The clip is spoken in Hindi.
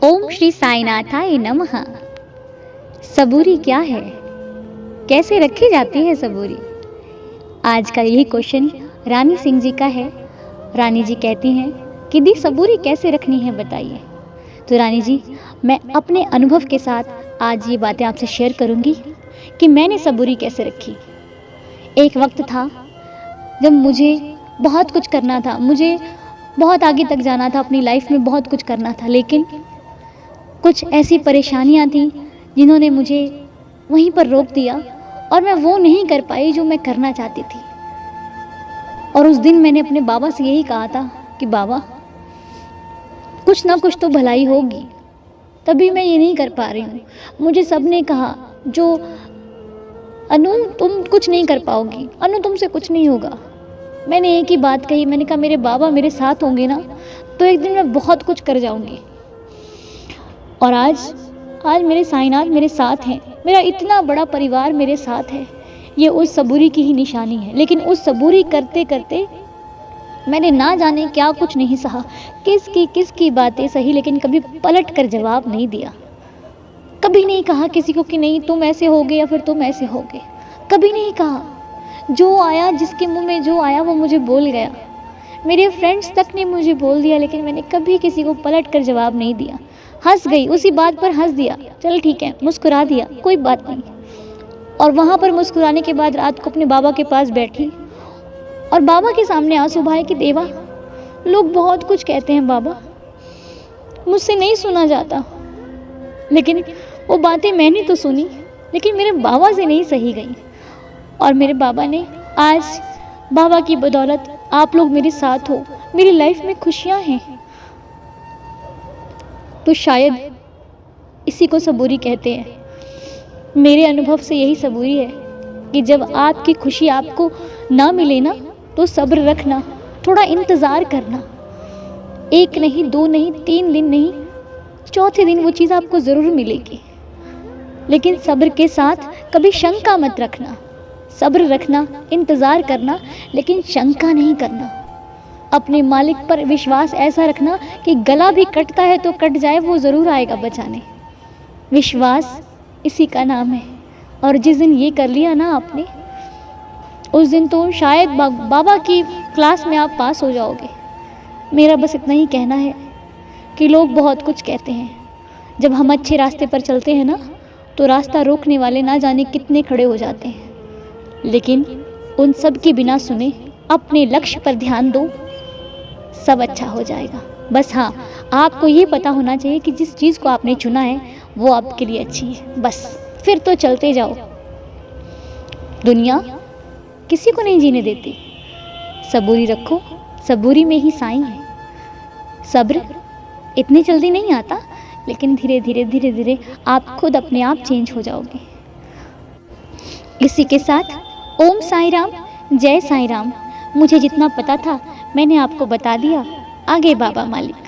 ओम श्री साईनाथाय नमः। सबूरी क्या है, कैसे रखी जाती है सबूरी? आज का यही क्वेश्चन रानी सिंह जी का है। रानी जी कहती हैं कि दी सबूरी कैसे रखनी है बताइए। तो रानी जी, मैं अपने अनुभव के साथ आज ये बातें आपसे शेयर करूंगी कि मैंने सबूरी कैसे रखी। एक वक्त था जब मुझे बहुत कुछ करना था, मुझे बहुत आगे तक जाना था, अपनी लाइफ में बहुत कुछ करना था, लेकिन कुछ ऐसी परेशानियां थीं जिन्होंने मुझे वहीं पर रोक दिया और मैं वो नहीं कर पाई जो मैं करना चाहती थी। और उस दिन मैंने अपने बाबा से यही कहा था कि बाबा, कुछ ना कुछ तो भलाई होगी, तभी मैं ये नहीं कर पा रही हूँ। मुझे सबने कहा जो अनु तुम कुछ नहीं कर पाओगी, अनु तुमसे कुछ नहीं होगा। मैंने एक ही बात कही, मैंने कहा मेरे बाबा मेरे साथ होंगे ना तो एक दिन मैं बहुत कुछ कर जाऊंगी। और आज मेरे साईनाथ मेरे साथ हैं, मेरा इतना बड़ा परिवार मेरे साथ है। ये उस सबूरी की ही निशानी है। लेकिन उस सबूरी करते करते मैंने ना जाने क्या कुछ नहीं सहा, किसकी बातें सही, लेकिन कभी पलट कर जवाब नहीं दिया। कभी नहीं कहा किसी को कि नहीं तुम ऐसे होगे या फिर तुम ऐसे होगे, कभी नहीं कहा। जो आया, जिसके मुंह में जो आया वो मुझे बोल गया। मेरे फ्रेंड्स तक ने मुझे बोल दिया, लेकिन मैंने कभी किसी को पलट कर जवाब नहीं दिया। हंस गई, उसी बात पर हंस दिया, चल ठीक है, मुस्कुरा दिया, कोई बात नहीं। और वहाँ पर मुस्कुराने के बाद रात को अपने बाबा के पास बैठी और बाबा के सामने आंसू बहाए कि देवा, लोग बहुत कुछ कहते हैं बाबा, मुझसे नहीं सुना जाता। लेकिन वो बातें मैंने तो सुनी, लेकिन मेरे बाबा से नहीं सही गई। और मेरे बाबा ने आज, बाबा की बदौलत आप लोग मेरे साथ हो, मेरी लाइफ में खुशियाँ हैं। तो शायद इसी को सबूरी कहते हैं। मेरे अनुभव से यही सबूरी है कि जब आपकी खुशी आपको ना मिले ना तो सब्र रखना, थोड़ा इंतज़ार करना। एक नहीं, दो नहीं, 3 दिन नहीं, चौथे दिन वो चीज़ आपको ज़रूर मिलेगी। लेकिन सब्र के साथ कभी शंका मत रखना। सब्र रखना, इंतज़ार करना, लेकिन शंका नहीं करना। अपने मालिक पर विश्वास ऐसा रखना कि गला भी कटता है तो कट जाए, वो ज़रूर आएगा बचाने। विश्वास इसी का नाम है। और जिस दिन ये कर लिया ना आपने, उस दिन तो शायद बाबा की क्लास में आप पास हो जाओगे। मेरा बस इतना ही कहना है कि लोग बहुत कुछ कहते हैं। जब हम अच्छे रास्ते पर चलते हैं ना तो रास्ता रोकने वाले ना जाने कितने खड़े हो जाते हैं। लेकिन उन सब के बिना सुने अपने लक्ष्य पर ध्यान दो, सब अच्छा हो जाएगा। बस हाँ, आपको ये पता होना चाहिए कि जिस चीज़ को आपने चुना है वो आपके लिए अच्छी है, बस फिर तो चलते जाओ। दुनिया किसी को नहीं जीने देती। सबूरी रखो, सबूरी में ही साईं है। सब्र इतनी जल्दी नहीं आता, लेकिन धीरे धीरे आप खुद अपने आप चेंज हो जाओगे। इसी के साथ ओम साईं राम, जय साईं राम। मुझे जितना पता था मैंने आपको बता दिया, आगे बाबा मालिक।